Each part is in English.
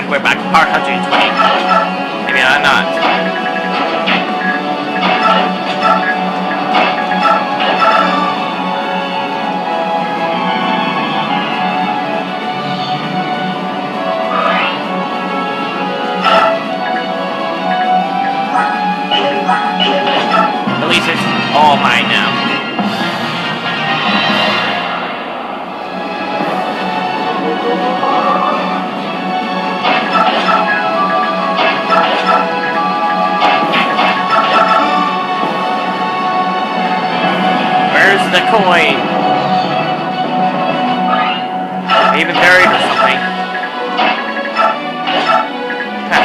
we're back to part 120. Maybe I'm not. At least it's all mine now. Where's the coin? Even buried or something.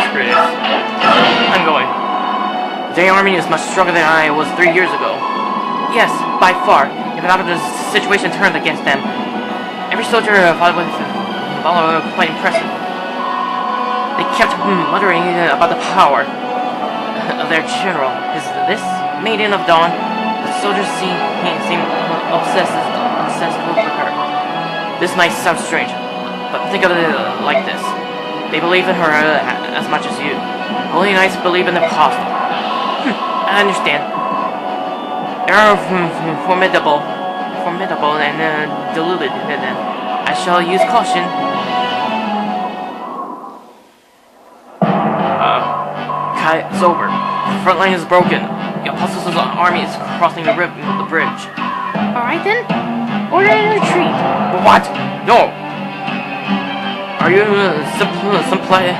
Screw this. I'm going. The army is much stronger than I was 3 years ago. Yes, by far. Even after the situation turned against them. Every soldier fought with valor quite impressive. They kept muttering about the power of their general. Is this Maiden of Dawn? The soldiers seem obsessed with her. This might sound strange, but think of it like this. They believe in her as much as you. Holy Knights believe in the apostle. I understand. They are formidable and deluded. Then I shall use caution. It's over. The front line is broken. The apostles' army is crossing the bridge. All right then. Order a retreat. What? No. Are you simpleton?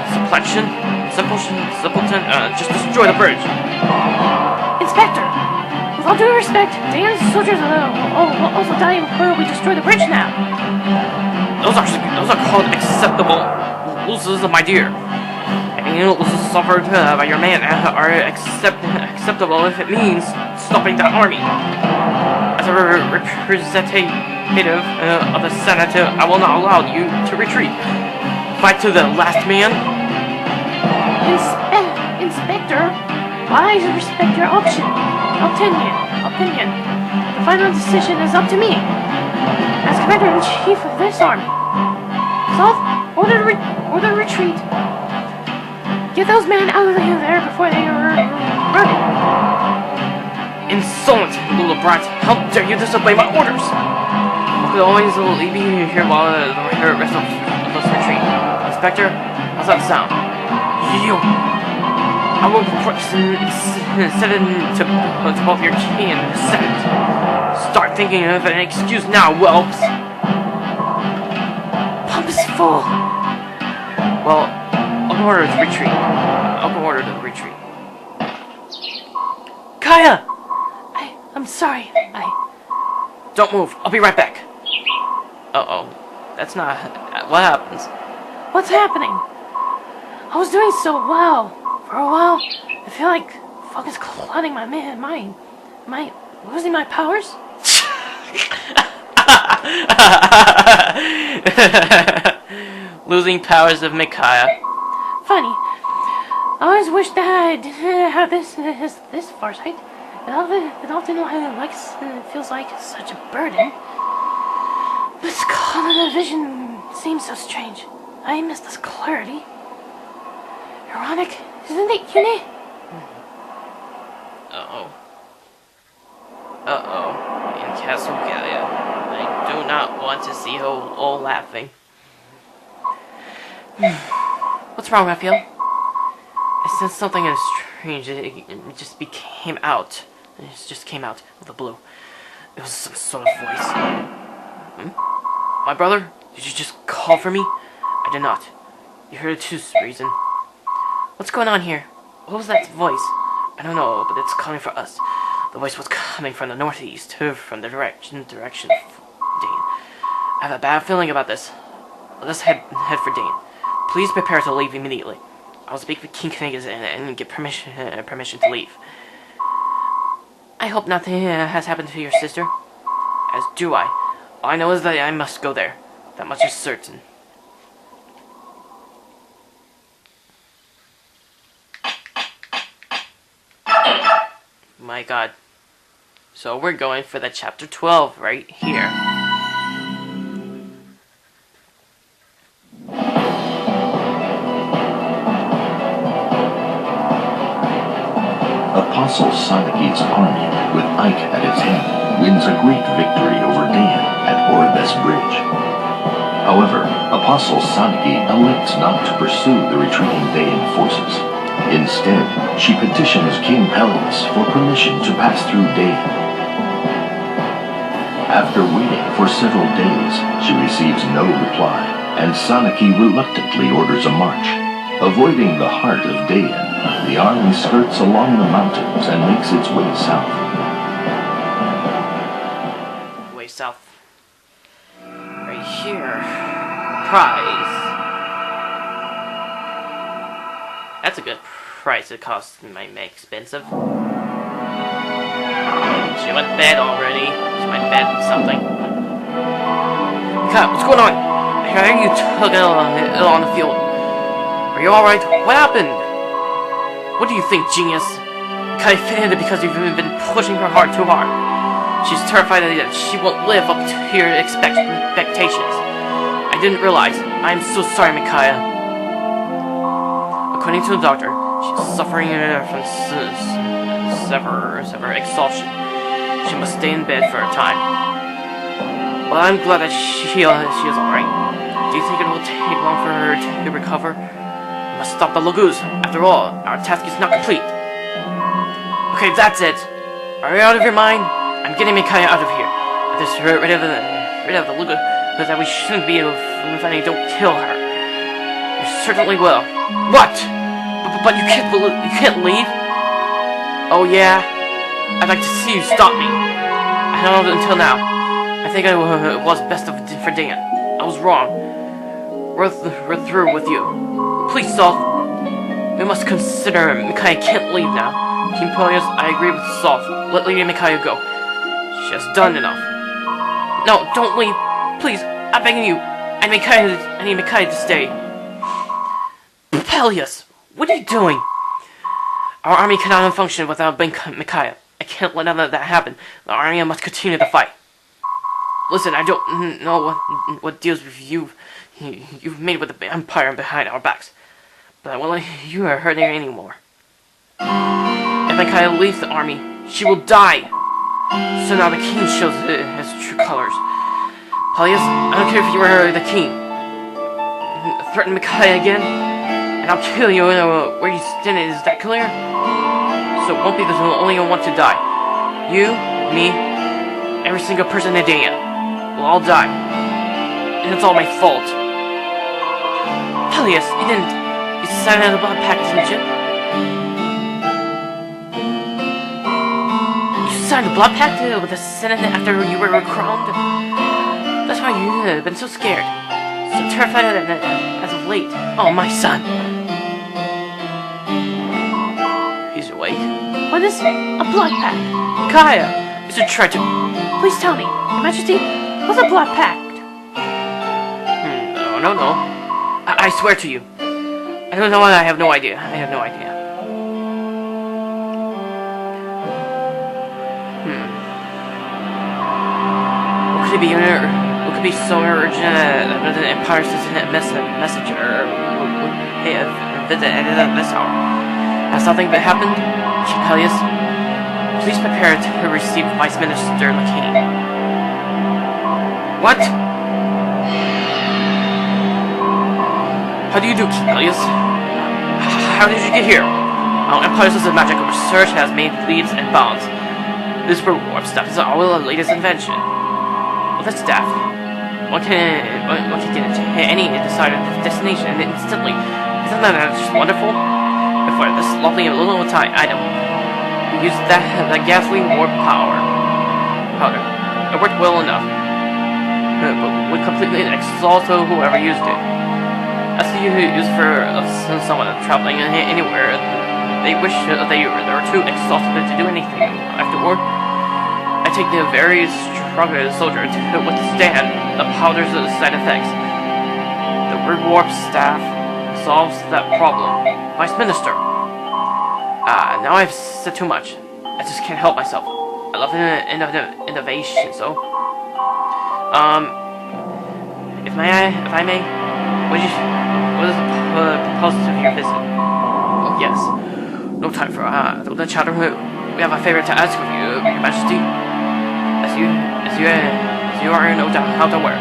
Just destroy the bridge. Inspector, with all due respect, Dane's soldiers will also die before we destroy the bridge now. Those are called acceptable losses, my dear. Any losses suffered by your men are acceptable if it means stopping the army. As a representative of the Senate, I will not allow you to retreat. Fight to the last man. Inspector, why respect your opinion? The final decision is up to me, as Commander-in-Chief of this army. So, order retreat. Get those men out of there before they are running. Insolent little brat! How dare you disobey my orders! I could always leave you here while the rest of us retreat. Inspector, how's that sound? You! I will send it to both your king and the Senate. Start thinking of an excuse now, whelps! Pump is full. Well, I'll order the retreat. Kaya! I'm sorry. Don't move. I'll be right back. Uh-oh. That's not... What happens? What's happening? I was doing so well. For a while, I feel like fog is clouding my mind. Am I losing my powers? Losing powers of Micaiah. Funny. I always wished that I didn't have this farsight. It often feels like such a burden. This color of vision seems so strange. I miss this clarity. Ironic, isn't it, Yune? Uh-oh. In Castle Galia. I do not want to see her all laughing. What's wrong, Raphael? I sensed something strange. It just came out. It just came out of the blue. It was some sort of voice. My brother? Did you just call for me? I did not. You heard it too, Reason. What's going on here? What was that voice? I don't know, but it's coming for us. The voice was coming from the northeast, from the direction of Dane. I have a bad feeling about this. Let us head for Dane. Please prepare to leave immediately. I'll speak with King Knigas and get permission to leave. I hope nothing has happened to your sister. As do I. All I know is that I must go there. That much is certain. My god. So we're going for the chapter 12 right here. Soniki's army, with Ike at its head, wins a great victory over Dayan at Orbes Bridge. However, Apostle Soniki elects not to pursue the retreating Dayan forces. Instead, she petitions King Pelleas for permission to pass through Dayan. After waiting for several days, she receives no reply, and Soniki reluctantly orders a march. Avoiding the heart of Dayan, the army skirts along the mountains and makes its way south. Way south. Right here. Prize. That's a good price. It costs might make expensive. She went to bed already. She went to bed with something. Cut, what's going on? I heard you took ill on the field. Are you alright? What happened? What do you think, genius? Kai fainted because you've been pushing her heart too hard. She's terrified that she won't live up to your expectations. I didn't realize. I'm so sorry, Micaiah. According to the doctor, she's suffering from severe exhaustion. She must stay in bed for a time. Well, I'm glad that she is alright. Do you think it will take long for her to recover? We must stop the Lagoos. After all, our task is not complete. Okay, that's it. Are you out of your mind? I'm getting Micaiah out of here. Just rid of the Lagoos, that we shouldn't be able to find. Don't kill her. You certainly will. What? But you can't leave? Oh yeah? I'd like to see you stop me. I don't know until now. I think it was best for Dan. I was wrong. We're through with you. Please, Salt. We must consider Micaiah can't leave now. King Pelleas, I agree with Salt. Let Lady Micaiah go. She has done enough. No, don't leave. Please, I'm begging you. I need Micaiah to stay. Pelleas, what are you doing? Our army cannot function without Micaiah. I can't let none of that happen. The army must continue the fight. Listen, I don't know what deals with you've made with the Empire behind our backs, but I won't let you hurt her anymore. If Micaiah leaves the army, she will die. So now the king shows his true colors. Pelleas, I don't care if you were the king. Threaten Micaiah again, and I'll kill you where you stand. Is that clear? So it won't be the only one to die. You, me, every single person in Dayan will all die. And it's all my fault. Pelleas, you signed the blood pact, didn't you? You signed the blood pact with the Senate after you were crowned? That's why you've been so scared. So terrified as of late. Oh, my son. He's awake. What is a blood pact? Micaiah! It's a traitor. Please tell me, Your Majesty, what's a blood pact? No. I swear to you. I don't know. I have no idea. What could it be? What could be so urgent that the Empire sends a messenger would visit at this hour? Has something happened? King Pelleas, please prepare to receive Vice Minister Micaiah. What? How do you do, King Pelleas? How did you get here? Our Empire's magical research has made leaps and bounds. This warp staff is our latest invention. Well, that's daft. One can get to any desired destination instantly. Isn't that just wonderful? And for this lovely little item, we used that ghastly warp powder. It worked well enough, but would completely exhaust whoever used it. As you use for someone traveling anywhere, they wish they were too exhausted to do anything. Afterward, I take the very strongest soldier to withstand the powder's side effects. The warp staff solves that problem. Vice Minister. Now I've said too much. I just can't help myself. I love innovation, so... If I may, what is the purpose of your visit? Oh, yes. No time for the chatter. We have a favor to ask of you, Your Majesty. As you are no doubt aware,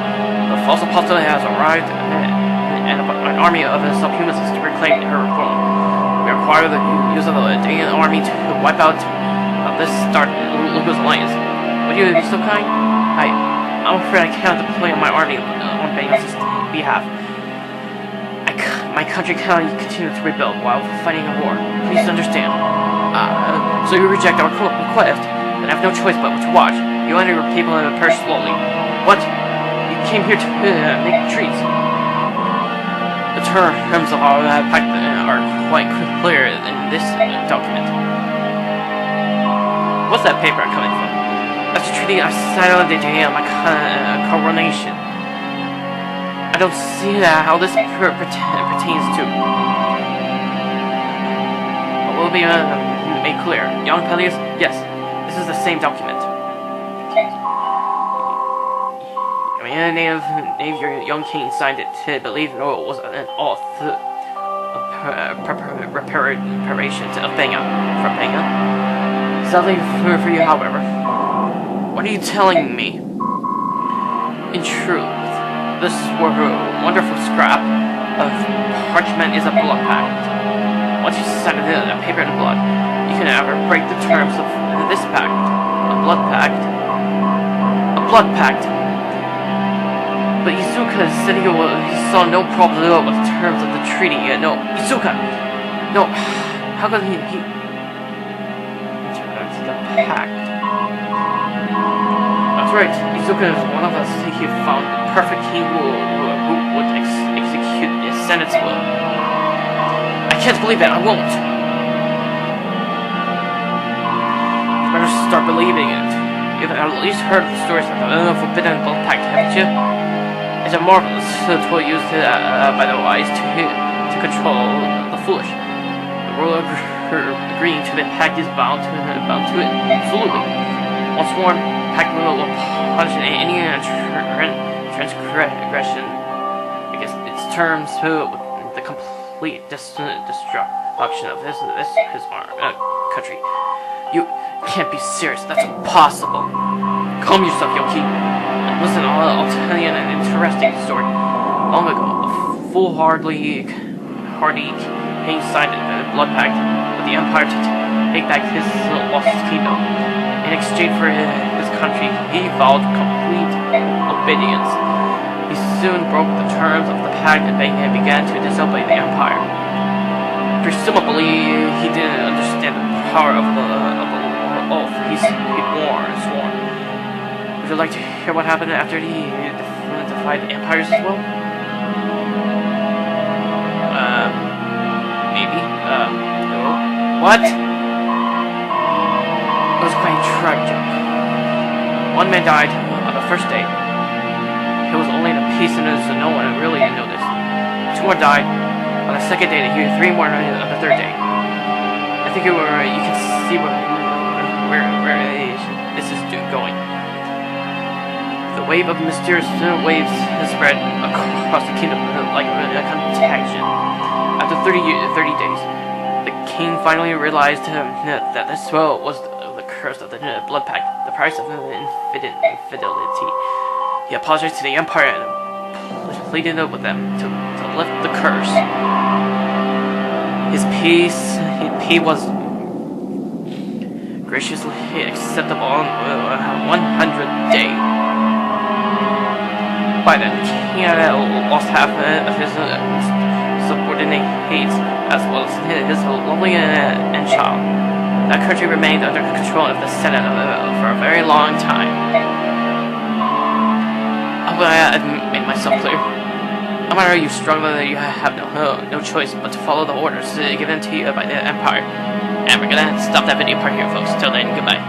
the false apostle has arrived, and an army of subhumans is to reclaim her throne. We require the use of the Dayan army to wipe out this Dark Lucas alliance. Would you be so kind? I'm afraid I cannot deploy my army on Banglade's behalf. My country cannot continue to rebuild while fighting a war. Please understand. So you reject our request, and have no choice but to watch. You and your people perish slowly. What? You came here to make treats. The terms of our pact are quite clear in this document. What's that paper coming from? That's a treaty I signed on the day of my coronation. I don't see how this pertains to. It will be made clear. Young pelleas, yes, this is the same document. Your young king signed it to believe it was an oath preparation of Banga. Sadly for you, however. What are you telling me? In truth, this wonderful scrap of parchment is a blood pact. Once you sign a paper in blood, you can never break the terms of this pact. A blood pact. But Izuka said he saw no problem with the terms of the treaty. No, Izuka! No, how could he terms of the pact? That's right, Izuka is one of us. He found the perfect king who would execute his Senate's will. I can't believe it, I won't. You better start believing it. You've at least heard the stories of the Forbidden Blood Pact, haven't you? It's a marvelous tool used by the wise to control the foolish. The ruler agreeing to the pact is bound to it, absolutely. Once more, pact will punish any transgression against its terms with the complete destruction of his country. You can't be serious. That's impossible. Calm yourself, Yoki. Listen, I'll tell you an interesting story. Long ago, a foolhardy king signed a blood pact with the Empire to take back his lost kingdom. In exchange for his country, he vowed complete obedience. He soon broke the terms of the pact and began to disobey the Empire. Presumably, he didn't understand the power of the oath he'd sworn. Would you like to hear what happened after he defied the empires as well? Maybe? No. What? It was quite tragic. One man died on the first day. It was only the peace and so no one really noticed. 2 more died on the second day, three more on the third day. I think you can see where this is going. The wave of mysterious waves has spread across the kingdom like a contagion. After 30 days, the king finally realized that this was the curse of the blood pact, the price of infidelity. He apologized to the Empire and pleaded with them to lift the curse. His plea was graciously acceptable on 100th day. By then, the king had lost half of his subordinates, as well as his lonely and child. That country remained under control of the Senate for a very long time. I hope I made myself clear. No matter how you struggle, you have no choice but to follow the orders given to you by the Empire. And we're gonna stop that video part here, folks. Till then, goodbye.